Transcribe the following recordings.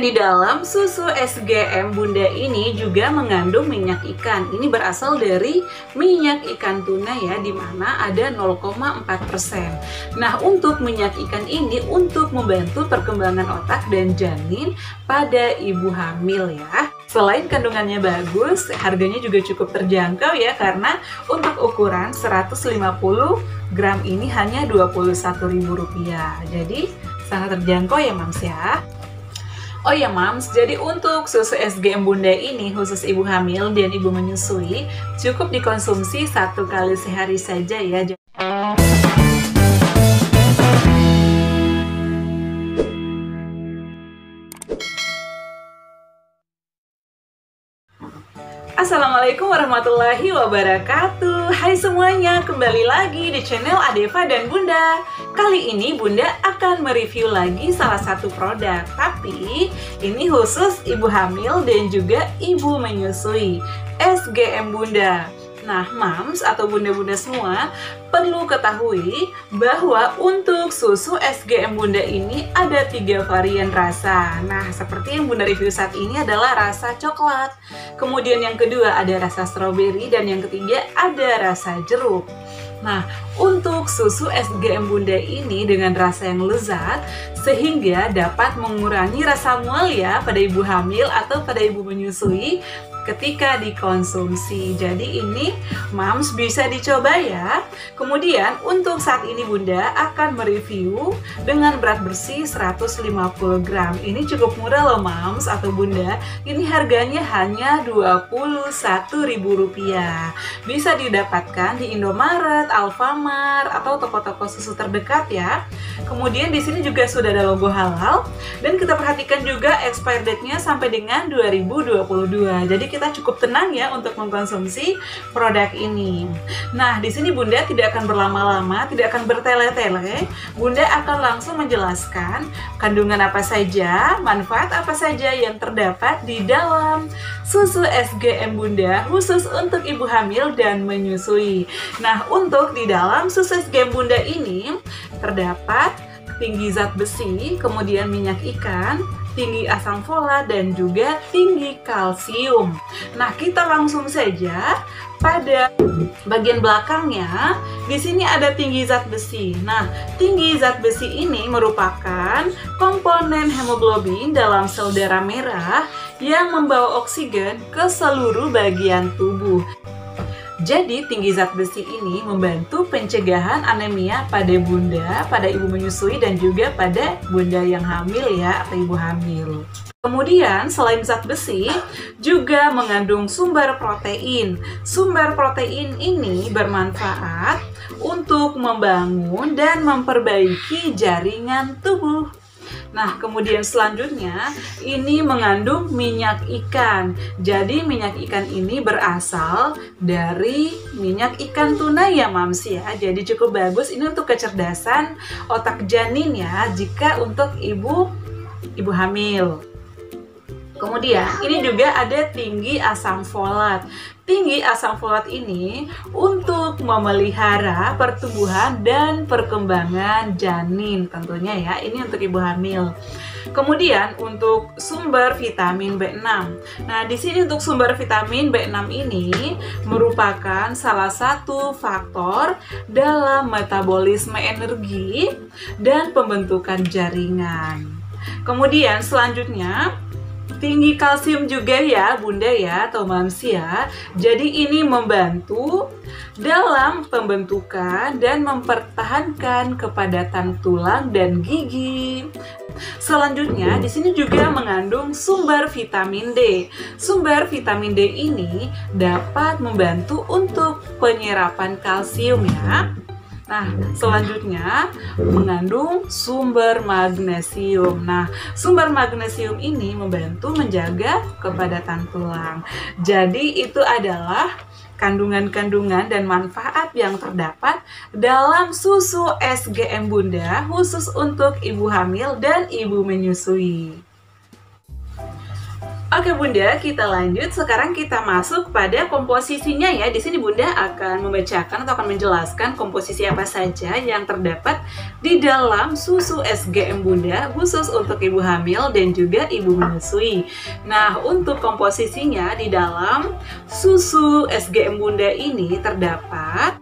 Di dalam susu SGM Bunda ini juga mengandung minyak ikan. Ini berasal dari minyak ikan tuna ya, di mana ada 0,4%. Nah, untuk minyak ikan ini untuk membantu perkembangan otak dan janin pada ibu hamil ya. Selain kandungannya bagus, harganya juga cukup terjangkau ya, karena untuk ukuran 150 gram ini hanya Rp21.000. Jadi sangat terjangkau ya Mams ya. Oh ya Mams, jadi untuk susu SGM Bunda ini khusus ibu hamil dan ibu menyusui cukup dikonsumsi 1 kali sehari saja ya. Assalamualaikum warahmatullahi wabarakatuh. Hai semuanya, kembali lagi di channel Adeva dan Bunda. Kali ini Bunda akan mereview lagi salah satu produk, tapi ini khusus ibu hamil dan juga ibu menyusui, SGM Bunda. Nah, Mams atau bunda-bunda semua perlu ketahui bahwa untuk susu SGM Bunda ini ada 3 varian rasa. Nah, seperti yang Bunda review saat ini adalah rasa coklat. Kemudian yang kedua ada rasa stroberi dan yang ketiga ada rasa jeruk. Nah, untuk susu SGM Bunda ini dengan rasa yang lezat sehingga dapat mengurangi rasa mual ya pada ibu hamil atau pada ibu menyusui ketika dikonsumsi. Jadi ini Mams bisa dicoba ya. Kemudian untuk saat ini Bunda akan mereview dengan berat bersih 150 gram. Ini cukup murah loh Mams atau Bunda. Ini harganya hanya Rp21.000. Bisa didapatkan di Indomaret, Alfamart atau toko-toko susu terdekat ya. Kemudian di sini juga sudah ada logo halal dan kita perhatikan juga expired date-nya sampai dengan 2022. Jadi kita cukup tenang ya untuk mengkonsumsi produk ini. Nah, di sini Bunda tidak akan berlama-lama, tidak akan bertele-tele. Bunda akan langsung menjelaskan kandungan apa saja, manfaat apa saja yang terdapat di dalam susu SGM Bunda khusus untuk ibu hamil dan menyusui. Nah, untuk di dalam susu SGM Bunda ini terdapat tinggi zat besi, kemudian minyak ikan, tinggi asam folat dan juga tinggi kalsium. Nah, kita langsung saja pada bagian belakangnya. Di sini ada tinggi zat besi. Nah, tinggi zat besi ini merupakan komponen hemoglobin dalam sel darah merah yang membawa oksigen ke seluruh bagian tubuh. Jadi tinggi zat besi ini membantu pencegahan anemia pada bunda, pada ibu menyusui dan juga pada bunda yang hamil ya, atau ibu hamil. Kemudian selain zat besi juga mengandung sumber protein. Sumber protein ini bermanfaat untuk membangun dan memperbaiki jaringan tubuh. Nah, kemudian selanjutnya ini mengandung minyak ikan. Jadi minyak ikan ini berasal dari minyak ikan tuna ya Mams ya. Jadi cukup bagus ini untuk kecerdasan otak janin ya, jika untuk ibu hamil. Kemudian ini juga ada tinggi asam folat. Tinggi asam folat ini untuk memelihara pertumbuhan dan perkembangan janin tentunya ya. Ini untuk ibu hamil. Kemudian untuk sumber vitamin B6. Nah, di sini untuk sumber vitamin B6 ini merupakan salah satu faktor dalam metabolisme energi dan pembentukan jaringan. Kemudian selanjutnya tinggi kalsium juga ya Bunda ya atau Mams ya. Jadi ini membantu dalam pembentukan dan mempertahankan kepadatan tulang dan gigi. Selanjutnya di sini juga mengandung sumber vitamin D. Sumber vitamin D ini dapat membantu untuk penyerapan kalsium ya. Nah, selanjutnya mengandung sumber magnesium. Nah, sumber magnesium ini membantu menjaga kepadatan tulang. Jadi itu adalah kandungan-kandungan dan manfaat yang terdapat dalam susu SGM Bunda khusus untuk ibu hamil dan ibu menyusui. Oke Bunda, kita lanjut. Sekarang kita masuk pada komposisinya ya. Di sini Bunda akan membacakan atau akan menjelaskan komposisi apa saja yang terdapat di dalam susu SGM Bunda khusus untuk ibu hamil dan juga ibu menyusui. Nah, untuk komposisinya di dalam susu SGM Bunda ini terdapat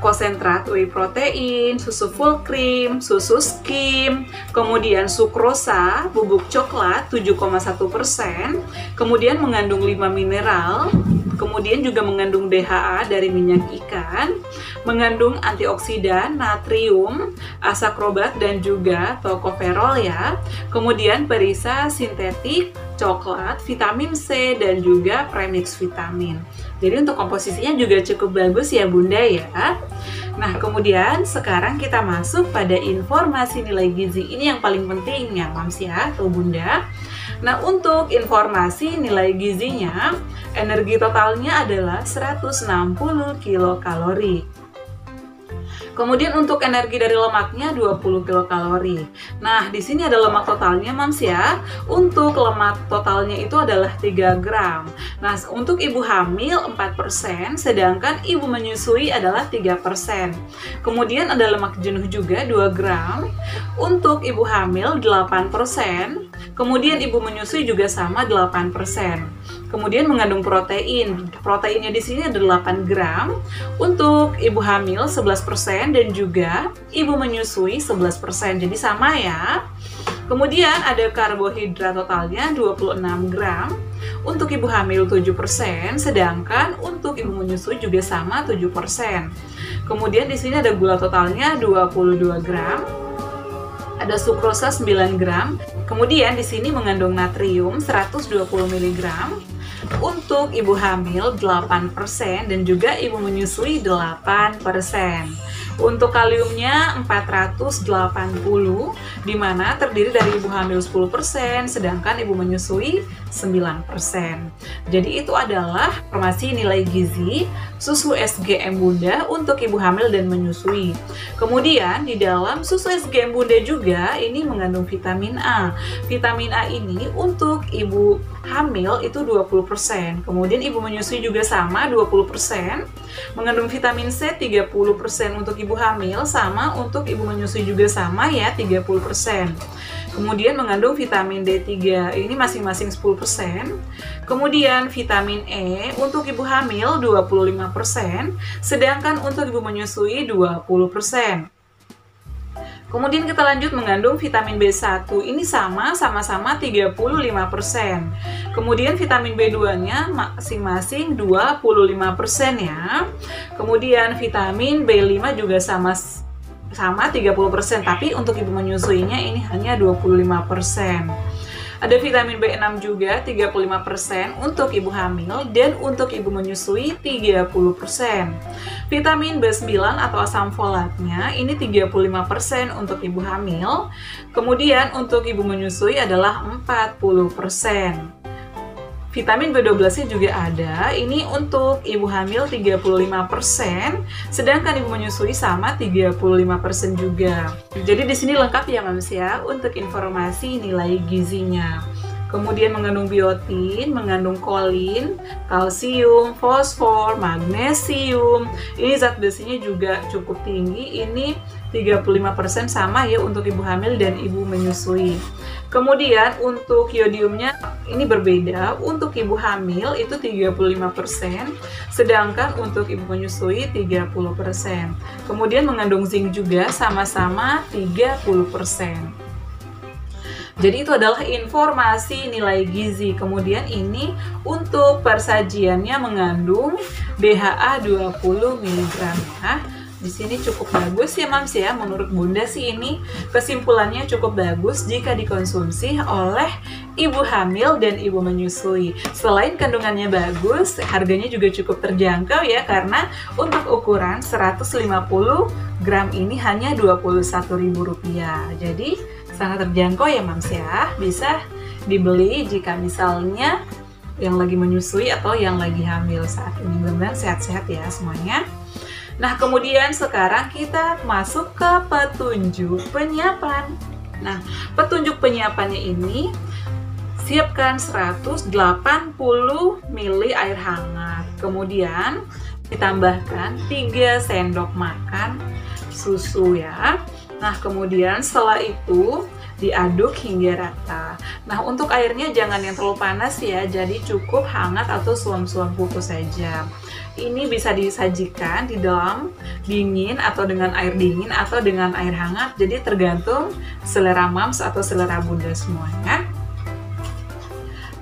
konsentrat whey protein, susu full cream, susu skim, kemudian sukrosa, bubuk coklat 7,1%, kemudian mengandung 5 mineral, kemudian juga mengandung DHA dari minyak ikan, mengandung antioksidan, natrium, asakrobat dan juga tokoferol ya. Kemudian perisa sintetik, coklat, vitamin C dan juga premix vitamin. Jadi untuk komposisinya juga cukup bagus ya Bunda ya. Nah kemudian sekarang kita masuk pada informasi nilai gizi. Ini yang paling penting ya Mams ya atau Bunda. Nah untuk informasi nilai gizinya, energi totalnya adalah 160 kilokalori. Kemudian untuk energi dari lemaknya 20 kilokalori. Nah, di sini ada lemak totalnya Mams ya. Untuk lemak totalnya itu adalah 3 gram. Nah, untuk ibu hamil 4%, sedangkan ibu menyusui adalah 3%. Kemudian ada lemak jenuh juga 2 gram. Untuk ibu hamil 8%, kemudian ibu menyusui juga sama 8%. Kemudian mengandung protein. Proteinnya di sini ada 8 gram. Untuk ibu hamil 11% dan juga ibu menyusui 11%. Jadi sama ya. Kemudian ada karbohidrat totalnya 26 gram. Untuk ibu hamil 7%, sedangkan untuk ibu menyusui juga sama 7%. Kemudian di sini ada gula totalnya 22 gram. Ada sukrosa 9 gram. Kemudian di sini mengandung natrium 120 mg. Untuk ibu hamil 8% dan juga ibu menyusui 8%. Untuk kaliumnya 480, di mana terdiri dari ibu hamil 10%, sedangkan ibu menyusui 9%. Jadi itu adalah informasi nilai gizi susu SGM Bunda untuk ibu hamil dan menyusui. Kemudian di dalam susu SGM Bunda juga ini mengandung vitamin A. Vitamin A ini untuk ibu hamil itu 20%, kemudian ibu menyusui juga sama 20%, mengandung vitamin C 30% untuk ibu hamil, sama untuk ibu menyusui juga sama ya 30%. Kemudian mengandung vitamin D3 ini masing-masing 10%. Kemudian vitamin E untuk ibu hamil 25%, sedangkan untuk ibu menyusui 20%. Kemudian kita lanjut mengandung vitamin B1, ini sama-sama 35%. Kemudian vitamin B2-nya masing-masing 25% ya. Kemudian vitamin B5 juga sama 30%, tapi untuk ibu menyusuinya ini hanya 25%. Ada vitamin B6 juga 35% untuk ibu hamil dan untuk ibu menyusui 30%. Vitamin B9 atau asam folatnya ini 35% untuk ibu hamil. Kemudian untuk ibu menyusui adalah 40%. Vitamin B12-nya juga ada, ini untuk ibu hamil 35%, sedangkan ibu menyusui sama 35% juga. Jadi di sini lengkap ya Mams ya untuk informasi nilai gizinya. Kemudian mengandung biotin, mengandung kolin, kalsium, fosfor, magnesium. Ini zat besinya juga cukup tinggi, ini 35% sama ya untuk ibu hamil dan ibu menyusui. Kemudian untuk yodiumnya ini berbeda, untuk ibu hamil itu 35%, sedangkan untuk ibu menyusui 30%. Kemudian mengandung zinc juga sama-sama 30%. Jadi itu adalah informasi nilai gizi. Kemudian ini untuk persajiannya mengandung DHA 20 mg ya. Di sini cukup bagus ya Mams ya, menurut Bunda sih ini kesimpulannya cukup bagus jika dikonsumsi oleh ibu hamil dan ibu menyusui. Selain kandungannya bagus, harganya juga cukup terjangkau ya, karena untuk ukuran 150 gram ini hanya Rp21.000. Jadi sangat terjangkau ya Mams ya, bisa dibeli jika misalnya yang lagi menyusui atau yang lagi hamil saat ini. Mudah-mudahan sehat-sehat ya semuanya. Nah, kemudian sekarang kita masuk ke petunjuk penyiapan. Nah, petunjuk penyiapannya ini siapkan 180 ml air hangat. Kemudian ditambahkan 3 sendok makan susu ya. Nah, kemudian setelah itu diaduk hingga rata. Nah, untuk airnya jangan yang terlalu panas ya, jadi cukup hangat atau suam-suam kuku saja. Ini bisa disajikan di dalam dingin atau dengan air dingin atau dengan air hangat, jadi tergantung selera moms atau selera bunda semuanya.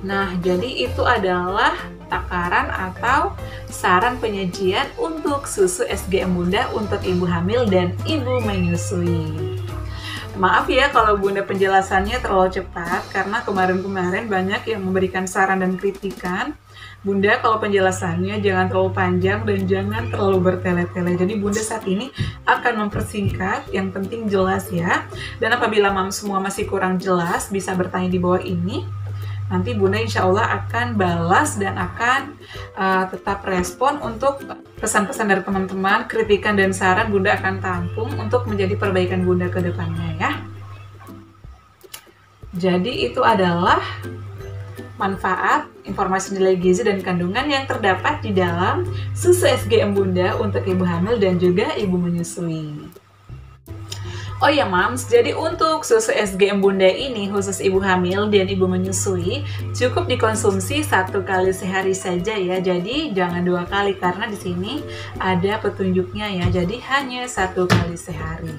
Nah, jadi itu adalah takaran atau saran penyajian untuk susu SGM Bunda untuk ibu hamil dan ibu menyusui. Maaf ya kalau Bunda penjelasannya terlalu cepat, karena kemarin-kemarin banyak yang memberikan saran dan kritikan. Bunda kalau penjelasannya jangan terlalu panjang dan jangan terlalu bertele-tele. Jadi Bunda saat ini akan mempersingkat, yang penting jelas ya. Dan apabila Mam semua masih kurang jelas, bisa bertanya di bawah ini. Nanti Bunda insya Allah akan balas dan akan tetap respon untuk pesan-pesan dari teman-teman, kritikan dan saran Bunda akan tampung untuk menjadi perbaikan Bunda ke depannya ya. Jadi itu adalah manfaat, informasi nilai gizi dan kandungan yang terdapat di dalam susu SGM Bunda untuk ibu hamil dan juga ibu menyusui. Oh ya Mams, jadi untuk susu SGM Bunda ini khusus ibu hamil dan ibu menyusui cukup dikonsumsi 1 kali sehari saja ya. Jadi jangan 2 kali karena di sini ada petunjuknya ya. Jadi hanya 1 kali sehari.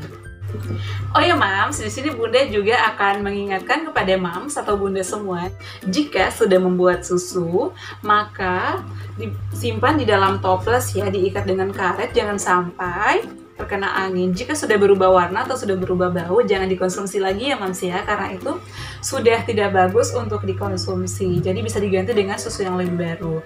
Oh ya Mams, di sini Bunda juga akan mengingatkan kepada Mams atau Bunda semua, jika sudah membuat susu, maka disimpan di dalam toples ya, diikat dengan karet, jangan sampai terkena angin. Jika sudah berubah warna atau sudah berubah bau, jangan dikonsumsi lagi ya Mams ya, karena itu sudah tidak bagus untuk dikonsumsi. Jadi bisa diganti dengan susu yang lebih baru.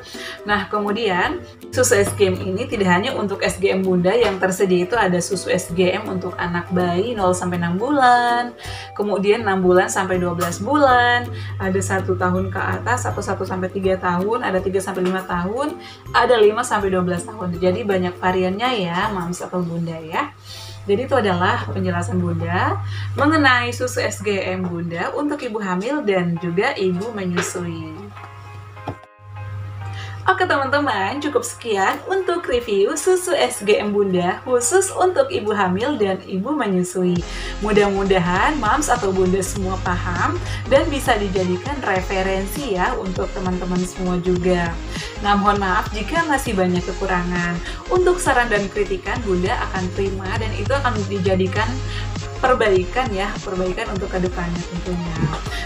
Nah, kemudian susu SGM ini tidak hanya untuk SGM Bunda, yang tersedia itu ada susu SGM untuk anak bayi 0-6 bulan, kemudian 6 bulan sampai 12 bulan, ada 1 tahun ke atas atau 1-3 tahun, ada 3-5 tahun, ada 5-12 tahun. Jadi banyak variannya ya Mams atau Bunda ya. Jadi itu adalah penjelasan Bunda mengenai susu SGM Bunda untuk ibu hamil dan juga ibu menyusui. Oke teman-teman, cukup sekian untuk review susu SGM Bunda khusus untuk ibu hamil dan ibu menyusui. Mudah-mudahan Mams atau Bunda semua paham dan bisa dijadikan referensi ya untuk teman-teman semua juga. Nah, mohon maaf jika masih banyak kekurangan. Untuk saran dan kritikan Bunda akan terima dan itu akan dijadikan perbaikan ya, perbaikan untuk kedepannya tentunya.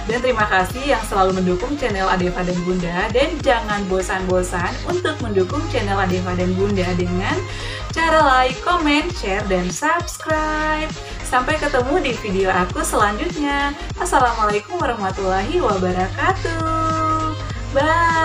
Dan terima kasih yang selalu mendukung channel Adeva dan Bunda, dan jangan bosan-bosan untuk mendukung channel Adeva dan Bunda dengan cara like, comment, share, dan subscribe. Sampai ketemu di video aku selanjutnya. Assalamualaikum warahmatullahi wabarakatuh. Bye.